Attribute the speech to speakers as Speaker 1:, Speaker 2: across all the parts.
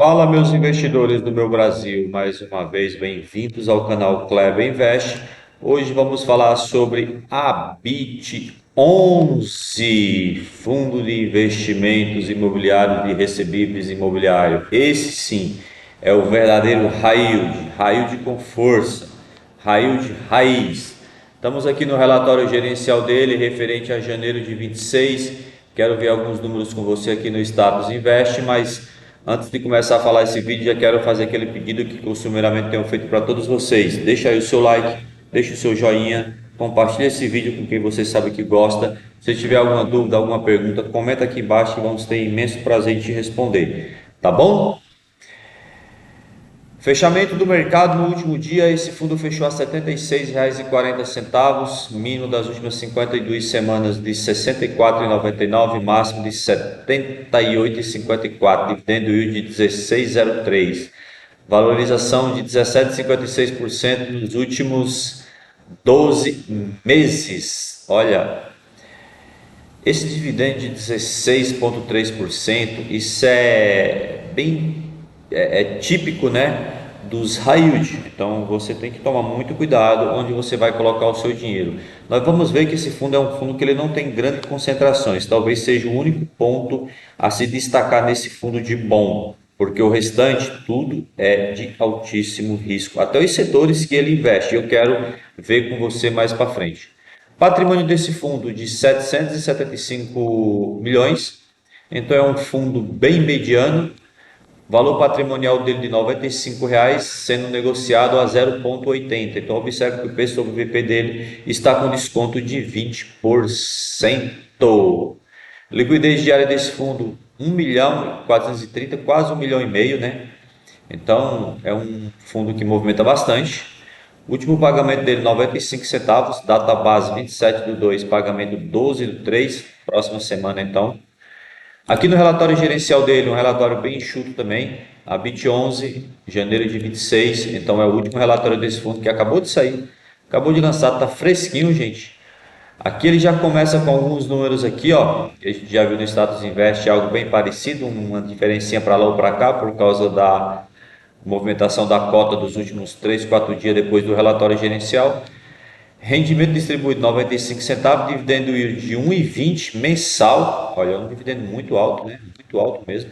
Speaker 1: Fala, meus investidores do meu Brasil, mais uma vez bem-vindos ao canal Kleber Invest. Hoje vamos falar sobre a BIT11, Fundo de Investimentos Imobiliários de Recebíveis Imobiliário. Esse sim é o verdadeiro High Yield com força, High Yield raiz. Estamos aqui no relatório gerencial dele, referente a janeiro de 26. Quero ver alguns números com você aqui no Status Invest, mas antes de começar a falar esse vídeo, já quero fazer aquele pedido que costumeiramente tenho feito para todos vocês. Deixa aí o seu like, deixa o seu joinha, compartilhe esse vídeo com quem você sabe que gosta. Se tiver alguma dúvida, alguma pergunta, comenta aqui embaixo que vamos ter imenso prazer em te responder. Tá bom? Fechamento do mercado no último dia, esse fundo fechou a R$ 76,40, mínimo das últimas 52 semanas de R$ 64,99, máximo de R$ 78,54, dividendo yield de 16,03, valorização de 17,56% nos últimos 12 meses. Olha, esse dividendo de 16,3%, isso é bem típico, né, dos high yield. Então você tem que tomar muito cuidado onde você vai colocar o seu dinheiro. Nós vamos ver que esse fundo é um fundo que ele não tem grandes concentrações. Talvez seja o único ponto a se destacar nesse fundo de bom, porque o restante tudo é de altíssimo risco. Até os setores que ele investe, eu quero ver com você mais para frente. Patrimônio desse fundo de 775 milhões, então é um fundo bem mediano. Valor patrimonial dele de R$ 95,00, sendo negociado a 0,80. Então observe que o P sobre VP dele está com desconto de 20%. Liquidez diária desse fundo 1.430.000, quase 1,5 milhão, né? Então é um fundo que movimenta bastante. O último pagamento dele 95 centavos, data base 27/2, pagamento 12/3, próxima semana então. Aqui no relatório gerencial dele, um relatório bem enxuto também, a BIT11, janeiro de 26, então é o último relatório desse fundo que acabou de sair, acabou de lançar, tá fresquinho, gente. Aqui ele já começa com alguns números aqui, ó, que a gente já viu no Status Invest, algo bem parecido, uma diferencinha para lá ou para cá, por causa da movimentação da cota dos últimos 3, 4 dias depois do relatório gerencial. Rendimento distribuído 95 centavos, dividendo yield de 1,20 mensal. Olha, é um dividendo muito alto, né? Muito alto mesmo.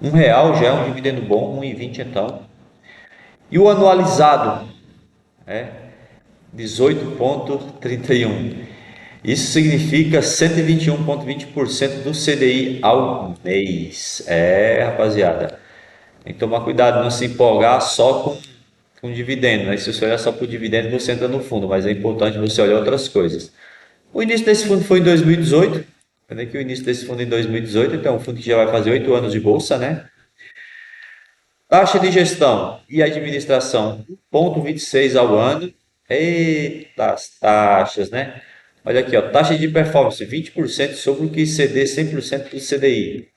Speaker 1: R$ 1 já é um dividendo bom, 1,20 então. E o anualizado é 18,31. Isso significa 121,20% do CDI ao mês. Rapaziada, tem que tomar cuidado, não se empolgar só com dividendo, né? Se você olhar só por dividendo, você entra no fundo, mas é importante você olhar outras coisas. O início desse fundo foi em 2018. Olha aqui o início desse fundo em 2018, então é um fundo que já vai fazer 8 anos de bolsa, né? Taxa de gestão e administração 1,26 ao ano. Eita, as taxas, né? Olha aqui, ó, taxa de performance 20% sobre o que ceder 100% do CDI.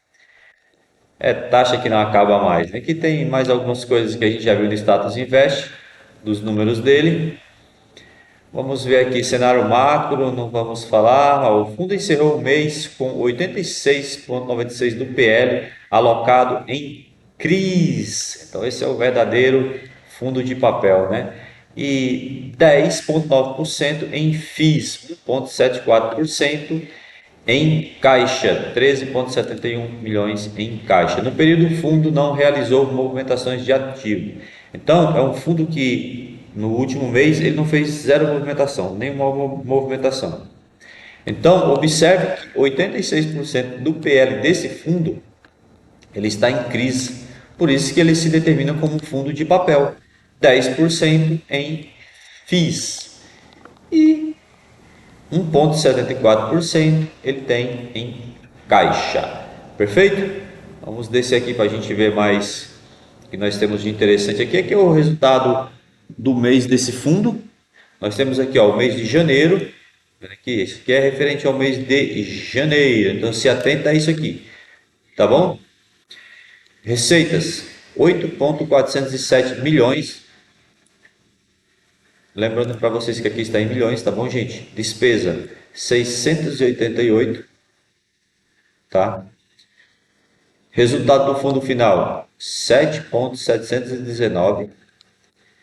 Speaker 1: É taxa que não acaba mais. Aqui tem mais algumas coisas que a gente já viu no Status Invest, dos números dele. Vamos ver aqui, cenário macro, não vamos falar. O fundo encerrou o mês com 86,96 do PL alocado em CRIs. Então esse é o verdadeiro fundo de papel, né? E 10,9% em FIIs, 1,74% em caixa, 13,71 milhões em caixa. No período, o fundo não realizou movimentações de ativo. Então, é um fundo que no último mês ele não fez zero movimentação, nenhuma movimentação. Então, observe que 86% do PL desse fundo ele está em crise, por isso que ele se determina como um fundo de papel, 10% em FIIs e 1,74% ele tem em caixa. Perfeito? Vamos descer aqui para a gente ver mais o que nós temos de interessante aqui. Aqui é o resultado do mês desse fundo. Nós temos aqui ó, o mês de janeiro. Aqui, isso aqui é referente ao mês de janeiro. Então se atenta a isso aqui. Tá bom? Receitas: 8,407 milhões. Lembrando para vocês que aqui está em milhões, tá bom, gente? Despesa: 688, tá? Resultado do fundo final, 7.719,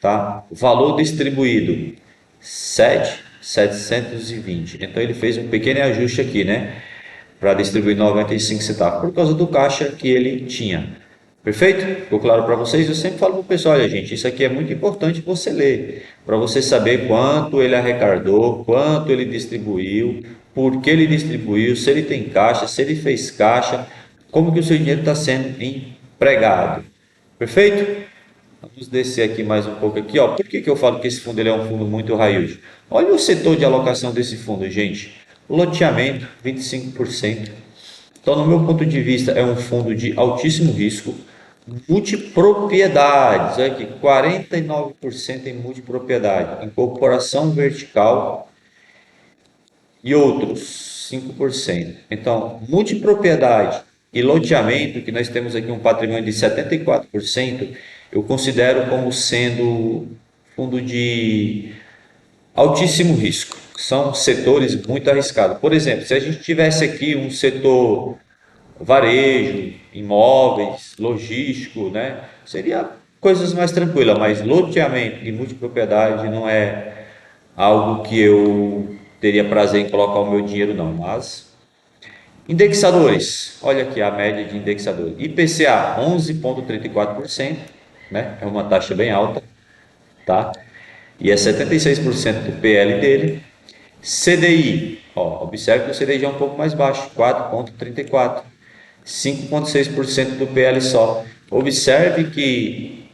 Speaker 1: tá? Valor distribuído, 7.720. Então ele fez um pequeno ajuste aqui, né? Para distribuir 95 centavos, por causa do caixa que ele tinha. Perfeito? Ficou claro para vocês? Eu sempre falo para o pessoal, olha gente, isso aqui é muito importante você ler, para você saber quanto ele arrecadou, quanto ele distribuiu, por que ele distribuiu, se ele tem caixa, se ele fez caixa, como que o seu dinheiro está sendo empregado. Perfeito? Vamos descer aqui mais um pouco aqui, ó. Por que eu falo que esse fundo ele é um fundo muito high? Olha o setor de alocação desse fundo, gente. Loteamento, 25%. Então, no meu ponto de vista, é um fundo de altíssimo risco. Multipropriedades, olha aqui, 49% em multipropriedade, incorporação vertical e outros 5%. Então, multipropriedade e loteamento, que nós temos aqui um patrimônio de 74%, eu considero como sendo fundo de altíssimo risco. São setores muito arriscados. Por exemplo, se a gente tivesse aqui um setor varejo, imóveis, logístico, né? Seria coisas mais tranquilas, mas loteamento e multipropriedade não é algo que eu teria prazer em colocar o meu dinheiro não, mas indexadores, olha aqui a média de indexador. IPCA 11,34%, né? É uma taxa bem alta, tá? E é 76% do PL dele. CDI, ó, observe que o CDI já é um pouco mais baixo, 4,34%. 5,6% do PL só. Observe que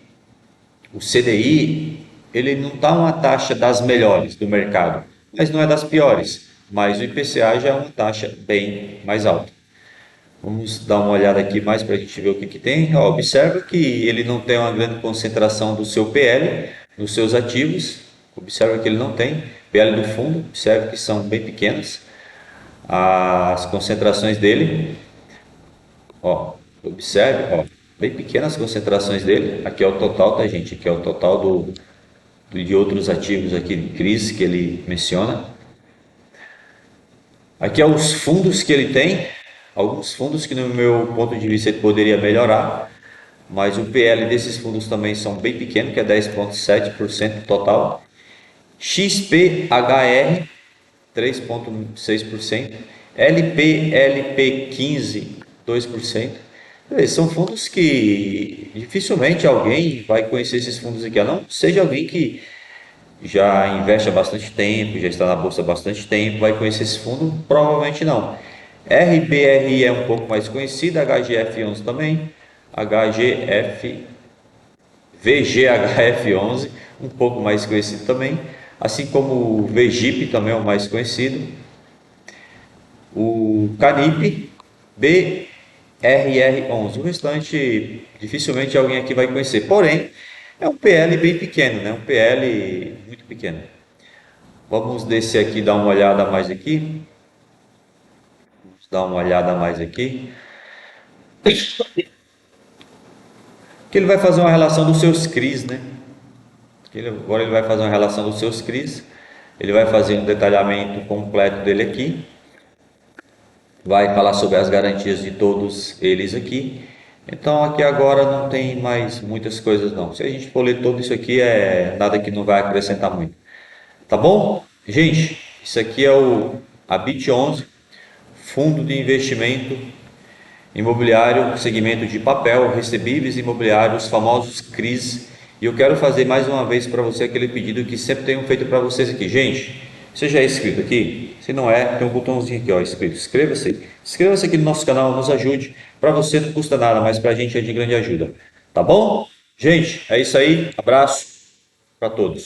Speaker 1: o CDI ele não está uma taxa das melhores do mercado, mas não é das piores. Mas o IPCA já é uma taxa bem mais alta. Vamos dar uma olhada aqui mais para a gente ver o que tem. Ó, observa que ele não tem uma grande concentração do seu PL nos seus ativos. Observa que ele não tem. PL do fundo, observe que são bem pequenas as concentrações dele. Ó, observe, ó, bem pequenas concentrações dele. Aqui é o total, tá, gente? Aqui é o total de outros ativos aqui de crise que ele menciona. Aqui é os fundos que ele tem. Alguns fundos que, no meu ponto de vista, ele poderia melhorar. Mas o PL desses fundos também são bem pequenos, que é 10,7% total. XPHR, 3,6%. LP15, 2%. São fundos que dificilmente alguém vai conhecer esses fundos aqui, a não seja alguém que já investe há bastante tempo, já está na bolsa há bastante tempo, vai conhecer esse fundo? Provavelmente não. RBRI é um pouco mais conhecido, HGF11 também, HGF, VGHF11, um pouco mais conhecido também, assim como o VGIP também é o mais conhecido, o Canip, BRR11. O restante dificilmente alguém aqui vai conhecer, porém é um PL bem pequeno, né? Um PL muito pequeno. Vamos descer aqui, dar uma olhada mais aqui. Vamos dar uma olhada mais aqui. Que ele vai fazer uma relação dos seus CRIs, né? Agora ele vai fazer uma relação dos seus CRIs. Ele vai fazer um detalhamento completo dele aqui. Vai falar sobre as garantias de todos eles aqui. Então aqui agora não tem mais muitas coisas não. Se a gente for ler tudo isso aqui, é nada que não vai acrescentar muito. Tá bom? Gente, isso aqui é a BIT11, Fundo de Investimento Imobiliário, segmento de papel, recebíveis imobiliários, famosos CRIs. E eu quero fazer mais uma vez para você aquele pedido que sempre tenho feito para vocês aqui. Gente, você já é inscrito aqui? Se não é, tem um botãozinho aqui, ó, inscrito. Inscreva-se. Inscreva-se aqui no nosso canal, nos ajude. Para você não custa nada, mas para a gente é de grande ajuda. Tá bom? Gente, é isso aí. Abraço para todos.